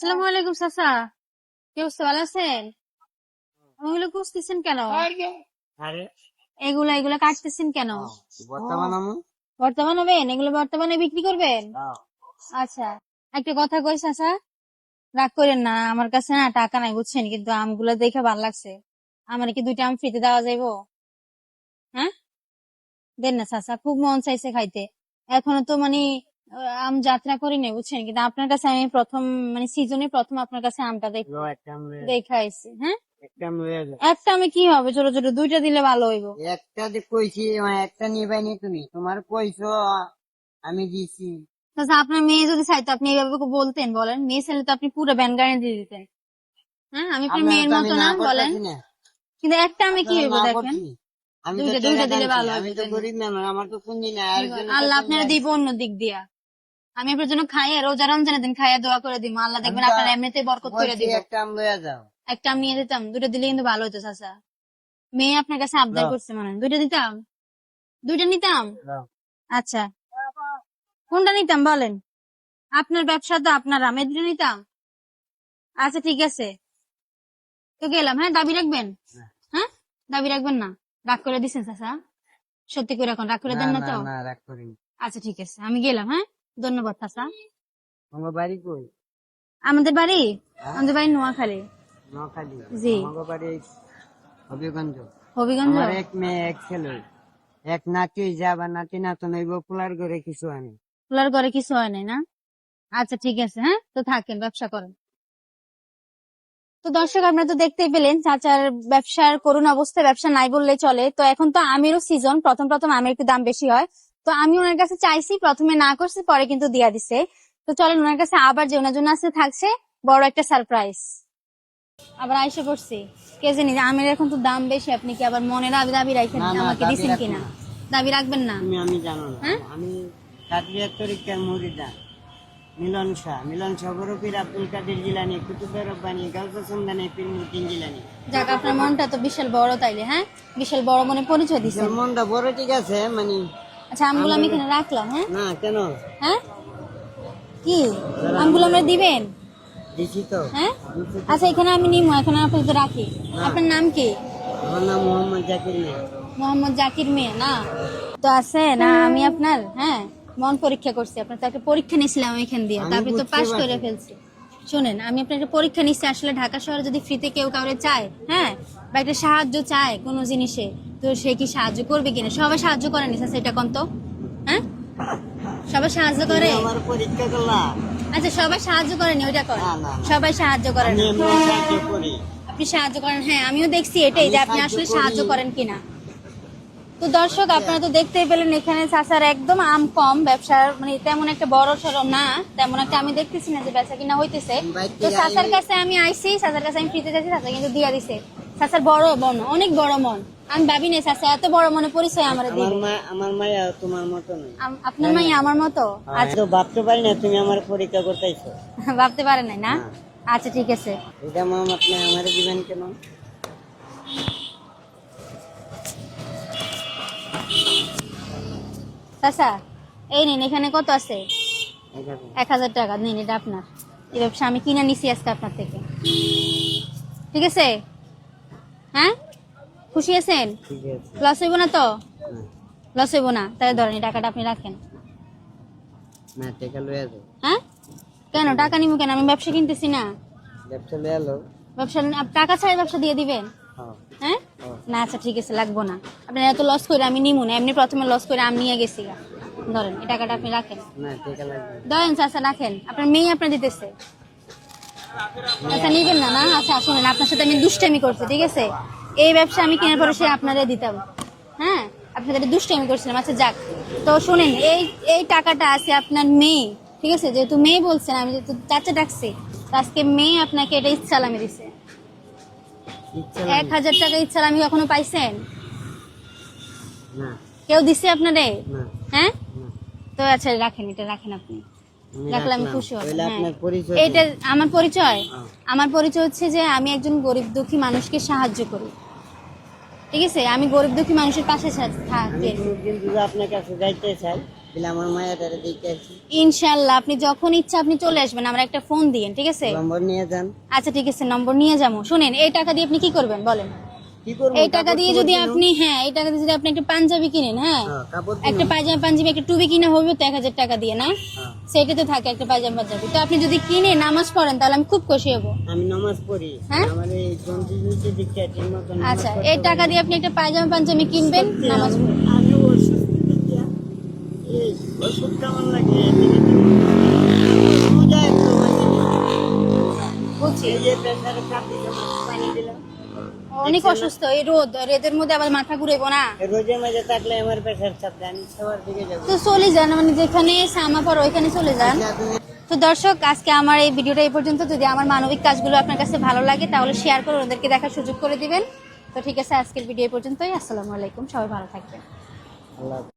আসসালামু আলাইকুম চাচা, কি অবস্থা, ভালো আছেন? ওগুলো খুঁজতেছেন কেন? আরে এগুলা এগুলা কাটতেছেন কেন? বর্তমান বর্তমান হবেন? এগুলো বর্তমানে বিক্রি করবেন? আচ্ছা, একটা কথা কই চাচা, রাগ করেন না, আমার কাছে না টাকা নাই বুঝছেন, কিন্তু আমগুলো দেখে ভালো লাগছে। আমার কি 2টা আম ফ্রিতে দেওয়া যাইবো? হ্যাঁ, দেন না চাচা, খুব মন চাইছে খাইতে। এখনো তো মানে আম যাত্রা করি নাই বুঝছেন, কিন্তু আপনার কাছে আমি প্রথম, মানে সিজনে প্রথম আপনার কাছে আমটা দেখা আইছি। হ্যাঁ, একটা লয়ে যাও। একটা আমি কি হবে, ছোট ছোট 2টা দিলে ভালো হইবো। একটা যে কইছি একটা নিবাইনি তুমি তোমার কইছো আমি দিছি। আচ্ছা, আপনার মেয়ে যদি চাইতো আপনি এইভাবে বলতেন? বলেন, মেয়ে চাইলে তো আপনি পুরো ব্যান গাড়ি দিয়ে দিতেন। হ্যাঁ, আমি আপনার আপনার মেয়ের তো আমি মতো না না, বলেন। করতেছি না, কিন্তু একটা আমি কি আপনারা হইবো না দেখেন, করছি। আমি তো 2টা টাকা 2টা দিলে টানছি, ভালো আমি হইবো। তো দেন, গরিব না, আমার তো পুঁজি না আরেকজনের আল্লাহ কাছে আপনার যাই। দিব অন্য দিক দিয়া। আমি আপনার জন্য খাইয়ে রোজা রমজানের দিন খাইয়ে দোয়া করে দিব, আল্লাহ আমি দেখবেন তো আপনার এমনিতেই বরকত করে বলছি দিব। একটা আম লয়ে যাও। একটা আমি নিয়ে দিতাম, 2টা দিলে কিন্তু ভালো হতো চাচা। মেয়ে আপনার কাছে আবদার দাও, করছে, মানে 2টা দিতাম, 2টা নিতাম। দাও। আচ্ছা, কোনটা নিতাম বলেন? আপনার ব্যবসা তো আপনার, আমি 2টা নিতাম। আচ্ছা ঠিক আছে, তো গেলাম। হ্যাঁ, দাবি রাখবেন? হ্যাঁ, দাবি রাখবেন না? রাগ করে দিচ্ছেন চাচা, সত্যি করে এখন রাগ করে না দেন না না তো? না রাগ করিনি। আচ্ছা ঠিক আছে, আমি গেলাম। হ্যাঁ, ধন্যবাদ চাচা। আমার বাড়ি কই? আমাদের বাড়ি, হ্যাঁ, আমাদের বাড়ি নোয়াখালী। নোয়াখালী। জি, আমার বাড়ি হবিগঞ্জ। হবিগঞ্জ। আমার এক মেয়ে এক ছেলে, এক নাতি যাবা নাতি নাতন হইব পোলার করে কিছু আনি। খোলার ঘরে কিছু হয় নাই না? আচ্ছা ঠিক আছে, হ্যাঁ, তো থাকেন, ব্যবসা করেন। তো দর্শক, আপনারা তো দেখতেই পেলেন চাচার ব্যবসার করুণ অবস্থা, ব্যবসা নাই বললে চলে। তো এখন তো আমেরও সিজন, প্রথম প্রথম আমের একটু দাম বেশি হয়। তো আমি ওনার কাছে চাইছি, প্রথমে না করছি, পরে কিন্তু দিয়া দিছে। তো চলেন ওনার কাছে আবার, যে ওনার জন্য আছে থাকছে বড় একটা সারপ্রাইজ। আবার আইসে পড়ছি, কে জানি যে আমের এখন তো দাম বেশি, আপনি কি আবার মনে দাবি দাবি রাখেন না না আমাকে দাবি দিছেন রাখবো কিনা? না। দাবি রাখবেন না? তুমি আমি জানো না, হ্যাঁ, আমি কাদরিয়া তরিকার মুরিদা মিলন শাহ বড় পীর আব্দুল কাদের জিলানি কুতুবের রব্বানি গাউসুল সুন্দানি পীর মুতিন জিলানি। যাক, আপনার মনটা তো বিশাল বড় তাইলে। হ্যাঁ, বিশাল বড় মনে পরিচয় দিছেন। মনটা বড় ঠিক আছে মানে। আচ্ছা, আমগুলো আমি এখানে রাখলাম। হ্যাঁ, না কেন হ্যাঁ, কি আমগুলো আমরা দিবেন? দিছি তো, হ্যাঁ, দিছি তো। আচ্ছা এখানে আমি নিমো, এখানে আপনাকে রাখি। না, আপনার নাম কি? আমার নাম মোহাম্মদ জাকির মিয়া। মোহাম্মদ জাকির মেয়ে না? তো আছে না, আমি আপনার, হ্যাঁ, মন পরীক্ষা করছি। আপনার তো একটা পরীক্ষা নিয়েছিলাম এখান দিয়ে, তো আমি আপনি তো বুঝতে পাশ করে পারছি। ফেলছি। শোনেন, আমি আপনার একটা পরীক্ষা নিচ্ছি, আসলে ঢাকা শহরে যদি ফ্রিতে কেউ কাউরে চায়, হ্যাঁ, বা একটা সাহায্য চায় কোনো জিনিসে, তো সে কি সাহায্য করবে কিনা? সবাই সাহায্য করে নিছে সেটা কোন তো? হ্যাঁ, সবাই সাহায্য তুমি করে? আমার পরীক্ষা করলা? আচ্ছা, সবাই সাহায্য করেনি, ওইটা করেন। না না না, সবাই সাহায্য করেন আমি না। এমনি সাহায্য করি। আপনি সাহায্য করেন, হ্যাঁ, আমিও দেখছি এটাই, আমি যে আপনি সাহায্য আসলে করি। সাহায্য করেন কিনা। তো দর্শক, আপনারা তো দেখতেই পেলেন এখানে চাচার একদম আম কম, ব্যবসার মানে তেমন একটা বড় সড়ো না, তেমন একটা আমি দেখতেছি না যে বেচা কিনা হইতেছে। তো চাচার কাছে আমি আইছি, চাচার কাছে আমি ফ্রিতে যাচ্ছি, চাচা কিন্তু দিয়া দিছে। চাচার বড় মন, অনেক বড় মন। আমি ভাবি নাই চাচা এত বড় মনে পরিচয় আমার দিবে। আমার মায়া তোমার মতো নয়। আপনার মাই আমার মতো? আচ্ছা তো ভাবতে পারি না তুমি আমার পরীক্ষা করতেছো। ভাবতে পারেন নাই না? না, আচ্ছা ঠিক আছে। এটা মাম আপনি আমার দিবেন কেন? চাচা, এই নিন, এখানে কত আছে? এখানে 1000 টাকা নিন, এটা আপনার। এই ব্যবসা আমি কিনে নিছি আজকে আপনার থেকে, ঠিক আছে? হ্যাঁ, খুশি আছেন? ঠিক আছে। লস হইব না তো? না লস হইব না? তাহলে ধরেন এই টাকাটা আপনি রাখেন। না, টাকা লয়ে যাও। হ্যাঁ, কেন টাকা নিবো কেন? আমি ব্যবসা কিনতেছি না। ব্যবসা লয়ে এলো। ব্যবসা টাকা ছাড়া ব্যবসা দিয়ে দিবেন? হ্যাঁ হ্যাঁ, হ্যাঁ। না আচ্ছা ঠিক আছে, লাগবো না। আপনার এত লস করে আমি নিবো না, এমনি প্রথমে লস করে আমি নিয়ে গেছি গা। ধরেন এই টাকাটা আপনি রাখেন। না টাকা লাগবে না। ধরেন চাচা, রাখেন, আপনার মেয়ে আপনার দিতেছে। আচ্ছা নিবেন না? না আচ্ছা, শুনেন, আপনার সাথে আমি দুষ্টামি করছি, ঠিক আছে? এই ব্যবসা আমি কেনার পরে সে আপনারে দিতাম। হ্যাঁ, আপনার সাথে দুষ্টামি করছিলাম। আচ্ছা যাক, তো শুনেন, এই এই টাকাটা আছে আপনার মেয়ে, ঠিক আছে? যেহেতু মেয়ে বলছেন, আমি যেহেতু চাচা ডাকছি, তো আজকে মেয়ে আপনাকে এটা ইচ্ছালামি দিছে। ইচ্ছা লাগে 1000 টাকা ইচ্ছালামি কখনো পাইছেন? না কেউ দিছে আপনারে? না হ্যাঁ, না। তো আচ্ছা রাখেন, এটা রাখেন আপনি। আমি রাখলে আমি রাখলাম। খুশি হব। তাহলে হ্যাঁ, আপনার পরিচয় এটা আমার পরিচয়। হ্যাঁ। আমার পরিচয় হচ্ছে যে আমি একজন গরিব দুঃখী মানুষকে সাহায্য করি, ঠিক আছে? আমি গরিব দুঃখী মানুষের পাশে আমি থাকি। কোনোদিন যদি আপনার কাছে যাইতে চাই দিলে আমার মায়াটারে দেখে আসি। ইনশাল্লাহ আপনি যখন ইচ্ছা আপনি চলে আসবেন, আমরা একটা ফোন দিয়েন, ঠিক আছে? নম্বর নিয়ে যান। আচ্ছা ঠিক আছে, নম্বর নিয়ে যাবো। শুনেন, এই টাকা দিয়ে আপনি কি করবেন বলেন? কি করবো? এই টাকা দিয়ে যদি আপনি, হ্যাঁ, এই টাকা দিয়ে যদি আপনি একটা পাঞ্জাবি কিনেন, হ্যাঁ, কাপড় একটা পায়জামা পাঞ্জাবি একটা টুপি কিনা হবে তো 1000 টাকা দিয়ে, না? হ্যাঁ। সেটা তো থাকে একটা পায়জামা পাঞ্জাবি। তো আপনি যদি কিনে নামাজ পড়েন তাহলে আমি খুব খুশি হব। আমি নামাজ পড়ি, হ্যাঁ? আমার এই জন্তুর দিকটা ঠিক মতো নামাজ আচ্ছা, পড়তে এই টাকা পারি। দিয়ে আপনি একটা পায়জামা পাঞ্জাবি কিনবেন, সত্যি নামাজ পড়বেন। আমি ওষুধ কিনতে গিয়া, এই ওষুধ কেমন লাগে এদিকে তো সোজা একটু বুঝছি, এই যে প্রেসারে চাপ দিলাম, পানি দিলাম, অনেক অসুস্থ, এই রোদের মধ্যে আবার মাথা ঘুরাইবো না। রোজের মাঝে থাকলে আমার প্রেসার চাপ দেয়, আমি সবার দিকে যাবো। তো চলে যান, মানে যেখানে সামা পড়ো ওইখানে চলে যান। তো দর্শক, আজকে আমার এই ভিডিওটা এই পর্যন্ত। যদি আমার মানবিক কাজগুলো আপনার কাছে ভালো লাগে তাহলে শেয়ার করে ওদেরকে দেখার সুযোগ করে দিবেন। তো ঠিক আছে, আজকের ভিডিও এই পর্যন্তই। আসসালামু আলাইকুম, সবাই ভালো থাকবেন। আল্লাহ